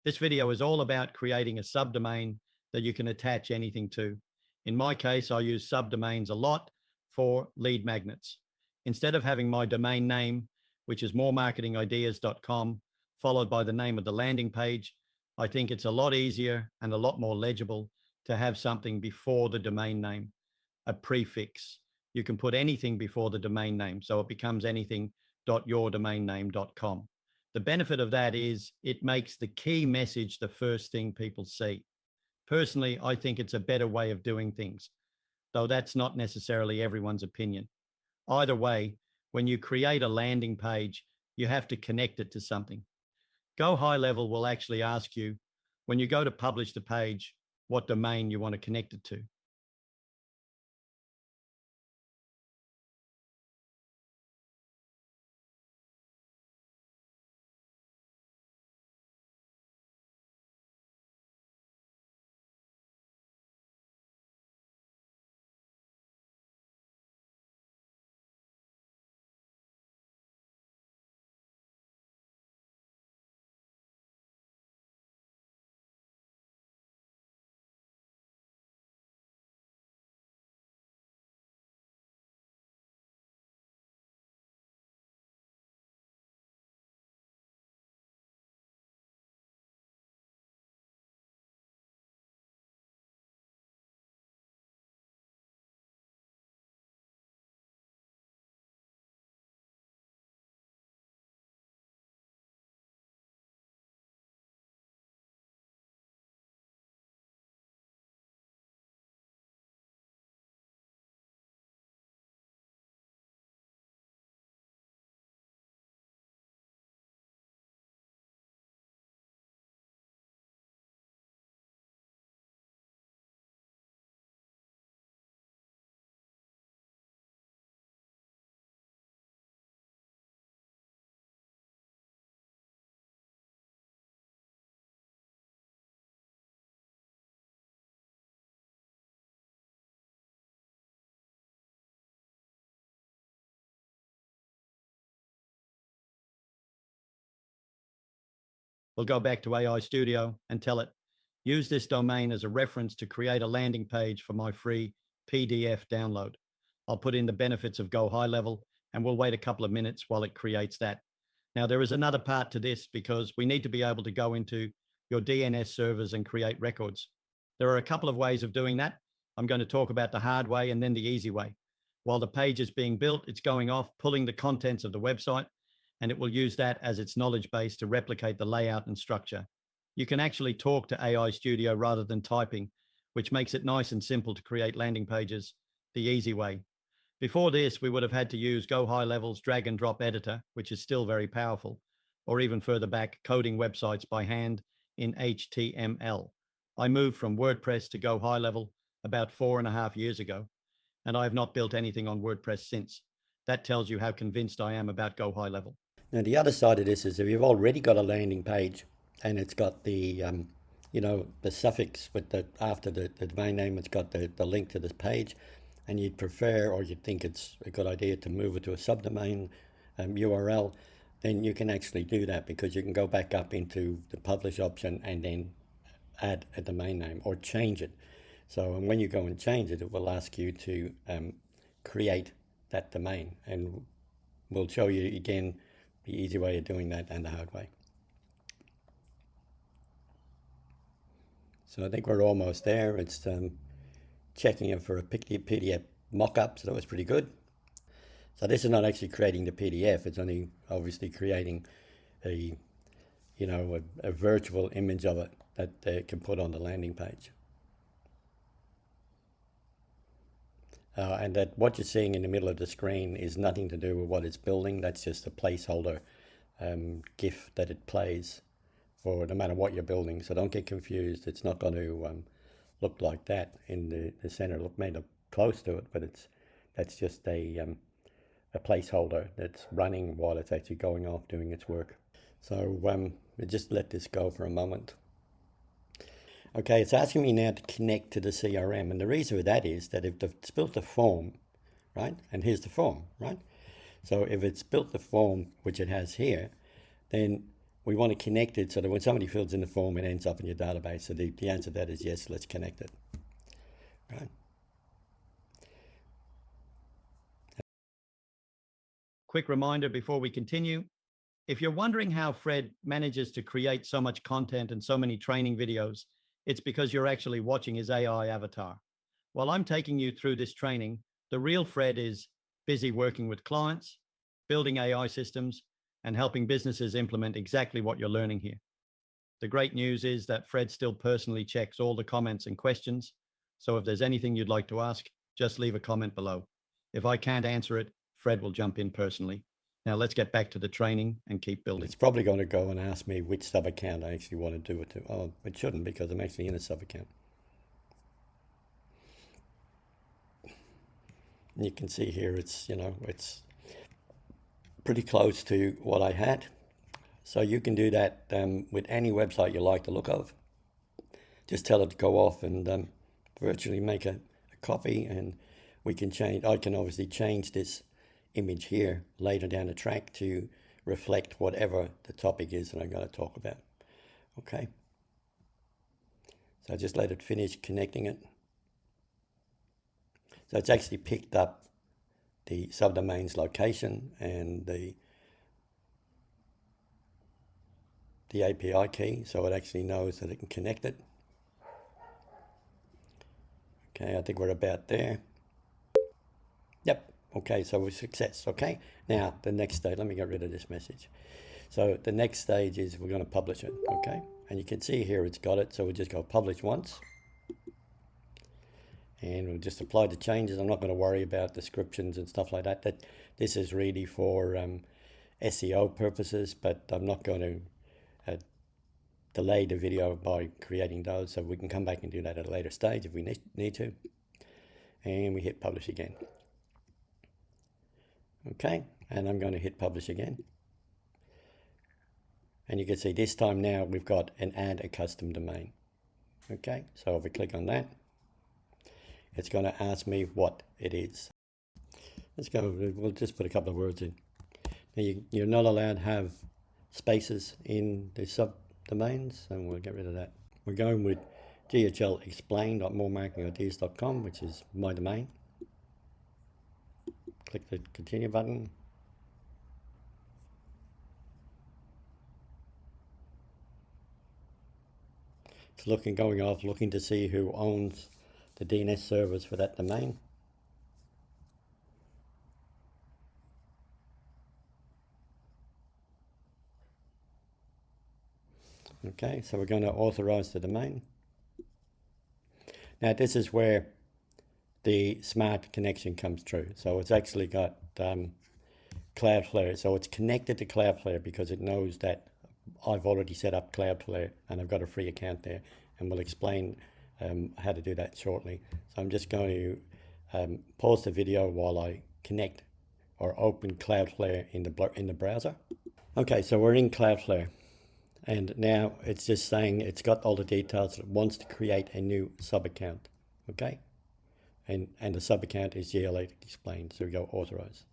This video is all about creating a subdomain that you can attach anything to. In my case, I use subdomains a lot for lead magnets. Instead of having my domain name, which is moremarketingideas.com, followed by the name of the landing page, I think it's a lot easier and a lot more legible to have something before the domain name, a prefix. You can put anything before the domain name, so it becomes anything.yourdomainname.com. The benefit of that is it makes the key message the first thing people see. Personally, I think it's a better way of doing things, though that's not necessarily everyone's opinion. Either way, when you create a landing page, you have to connect it to something. Go Highlevel will actually ask you, when you go to publish the page, what domain you want to connect it to. We'll go back to AI Studio and tell it, use this domain as a reference to create a landing page for my free PDF download. I'll put in the benefits of Go Highlevel and we'll wait a couple of minutes while it creates that. Now, there is another part to this because we need to be able to go into your DNS servers and create records. There are a couple of ways of doing that. I'm going to talk about the hard way and then the easy way. While the page is being built, it's going off, pulling the contents of the website, and it will use that as its knowledge base to replicate the layout and structure. You can actually talk to AI Studio rather than typing, which makes it nice and simple to create landing pages the easy way. Before this, we would have had to use Go Highlevel's drag and drop editor, which is still very powerful, or even further back, coding websites by hand in HTML. I moved from WordPress to Go Highlevel about 4.5 years ago, and I have not built anything on WordPress since. That tells you how convinced I am about Go Highlevel. Now, the other side of this is if you've already got a landing page and it's got the, the suffix with the after the domain name, it's got the link to this page, and you'd prefer or you'd think it's a good idea to move it to a subdomain URL, then you can actually do that because you can go back up into the publish option and then add a domain name or change it. So, and when you go and change it, it will ask you to create that domain, and we'll show you again the easy way of doing that and the hard way. So I think we're almost there. It's checking it for a PDF mock-up, so that was pretty good. So this is not actually creating the PDF, it's only obviously creating a virtual image of it that they can put on the landing page. And that what you're seeing in the middle of the screen is nothing to do with what it's building. That's just a placeholder GIF that it plays for no matter what you're building. So don't get confused. It's not going to look like that in the center. It may look close to it, but that's just a placeholder that's running while it's actually going off doing its work. So we'll just let this go for a moment. Okay, it's asking me now to connect to the CRM, and the reason for that is that if it's built a form, right, and here's the form, right? So if it's built the form, which it has here, then we want to connect it so that when somebody fills in the form, it ends up in your database. So the answer to that is yes, let's connect it. Right. Quick reminder before we continue. If you're wondering how Fred manages to create so much content and so many training videos, it's because you're actually watching his AI avatar. While I'm taking you through this training, the real Fred is busy working with clients, building AI systems, and helping businesses implement exactly what you're learning here. The great news is that Fred still personally checks all the comments and questions. So if there's anything you'd like to ask, just leave a comment below. If I can't answer it, Fred will jump in personally. Now let's get back to the training and keep building. It's probably going to go and ask me which sub account I actually want to do it to. Oh, it shouldn't, because I'm actually in a sub account. And you can see here it's, you know, it's pretty close to what I had. So you can do that with any website you like the look of. Just tell it to go off and virtually make a copy, and we can change. I can obviously change this image here later down the track to reflect whatever the topic is that I'm going to talk about. Okay. So just let it finish connecting it. So it's actually picked up the subdomains location and the API key, so it actually knows that it can connect it. Okay, I think we're about there. Yep. Okay, so we're success. Okay, now the next stage, let me get rid of this message. So the next stage is we're going to publish it. Okay, and you can see here it's got it, so we'll just go publish once. And we'll just apply the changes. I'm not going to worry about descriptions and stuff like that. This is really for SEO purposes, but I'm not going to delay the video by creating those, so we can come back and do that at a later stage if we need to. And we hit publish again. Okay, and I'm going to hit publish again. And you can see this time now we've got an add a custom domain. Okay, so if we click on that, it's going to ask me what it is. Let's go, we'll just put a couple of words in. Now you're not allowed to have spaces in the subdomains, and we'll get rid of that. We're going with ghlexplain.moremarketingideas.com, which is my domain. Click the continue button. It's going off, looking to see who owns the DNS servers for that domain. Okay, so we're going to authorize the domain. Now this is where the smart connection comes through. So it's actually got CloudFlare. So it's connected to CloudFlare because it knows that I've already set up CloudFlare and I've got a free account there, and we'll explain how to do that shortly. So I'm just going to pause the video while I connect or open CloudFlare in the browser. Okay, so we're in CloudFlare, and now it's just saying it's got all the details. It wants to create a new sub account. Okay, and the sub account is Gohighlevel, so we go authorize.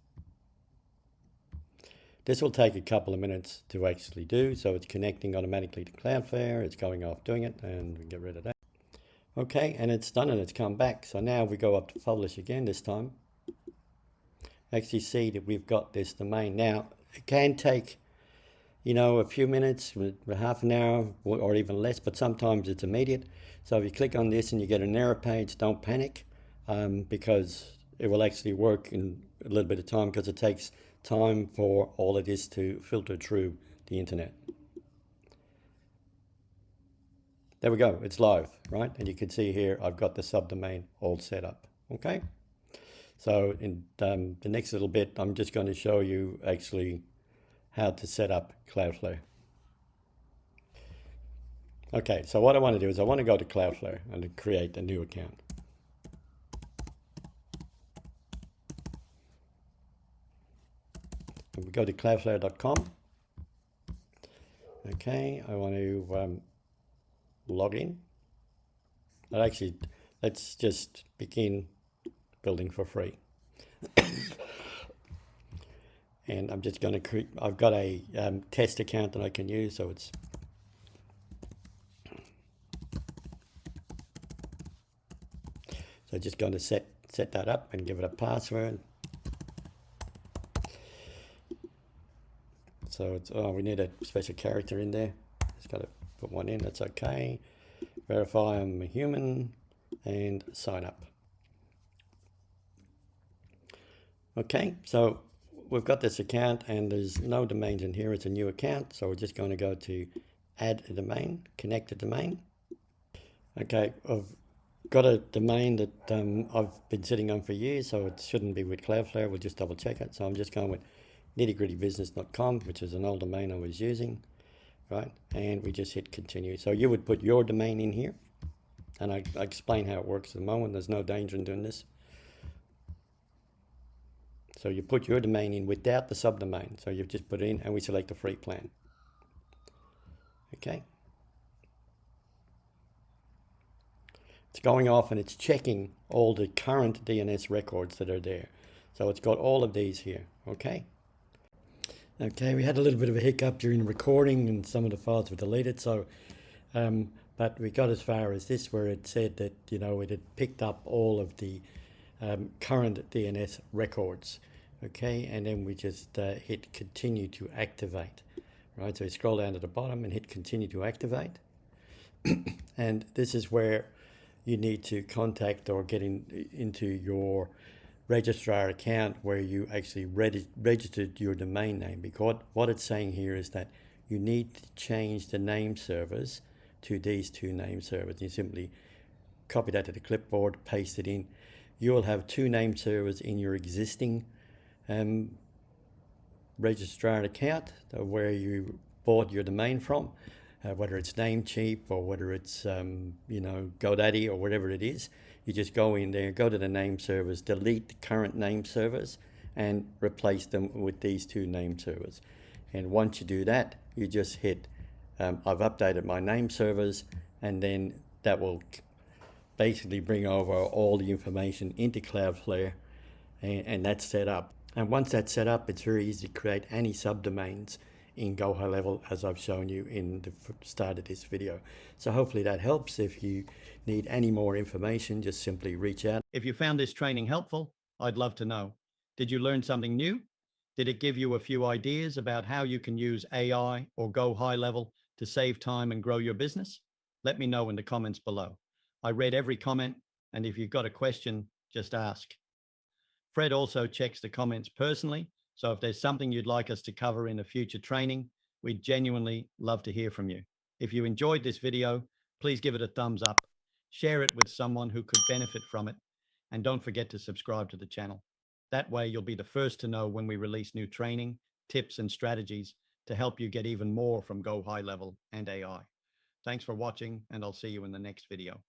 This will take a couple of minutes to actually do, so it's connecting automatically to CloudFlare. It's going off doing it, and we get rid of that. Okay, and it's done and it's come back. So now we go up to publish again this time. Actually see that we've got this domain. Now, it can take, you know, a few minutes, half an hour, or even less, but sometimes it's immediate. So if you click on this and you get an error page, don't panic, because it will actually work in a little bit of time, because it takes time for all of this to filter through the internet. There we go, it's live, right? And you can see here, I've got the subdomain all set up, okay? So in the next little bit, I'm just going to show you actually how to set up CloudFlare. Okay, so what I want to do is I want to go to CloudFlare and create a new account. And we go to cloudflare.com. Okay, I want to log in. But actually, let's just begin building for free. And I'm just going to create, I've got a test account that I can use, so it's just going to set that up and give it a password. So it's, oh, we need a special character in there. Just got to put one in. That's okay. Verify I'm a human and sign up. Okay, so we've got this account and there's no domains in here. It's a new account, so we're just going to go to add a domain, connect a domain. Okay, I've got a domain that I've been sitting on for years, so it shouldn't be with CloudFlare. We'll just double check it. So I'm just going with nittygrittybusiness.com, which is an old domain I was using, right? And we just hit continue. So you would put your domain in here, and I explain how it works at the moment. There's no danger in doing this. So you put your domain in without the subdomain. So you've just put it in and we select the free plan. Okay. It's going off and it's checking all the current DNS records that are there. So it's got all of these here. Okay. Okay, we had a little bit of a hiccup during the recording and some of the files were deleted. So, but we got as far as this where it said that, you know, it had picked up all of the current DNS records. Okay, and then we just hit continue to activate, right? So you scroll down to the bottom and hit continue to activate. And this is where you need to contact or get into your registrar account where you actually registered your domain name, because what it's saying here is that you need to change the name servers to these two name servers. You simply copy that to the clipboard, paste it in. You will have two name servers in your existing registrar account where you bought your domain from, whether it's Namecheap or whether it's you know, GoDaddy or whatever it is. You just go in there, go to the name servers, delete the current name servers and replace them with these two name servers. And once you do that, you just hit I've updated my name servers, and then that will basically bring over all the information into CloudFlare, and that's set up. And once that's set up, it's very easy to create any subdomains in Go Highlevel, as I've shown you in the start of this video. So hopefully that helps. If you need any more information, just simply reach out. If you found this training helpful, I'd love to know. Did you learn something new? Did it give you a few ideas about how you can use AI or Go Highlevel to save time and grow your business? Let me know in the comments below. I read every comment, and if you've got a question, just ask. Fred also checks the comments personally, so if there's something you'd like us to cover in a future training, we'd genuinely love to hear from you. If you enjoyed this video, please give it a thumbs up, share it with someone who could benefit from it, and don't forget to subscribe to the channel. That way you'll be the first to know when we release new training, tips, and strategies to help you get even more from Go Highlevel and AI. Thanks for watching, and I'll see you in the next video.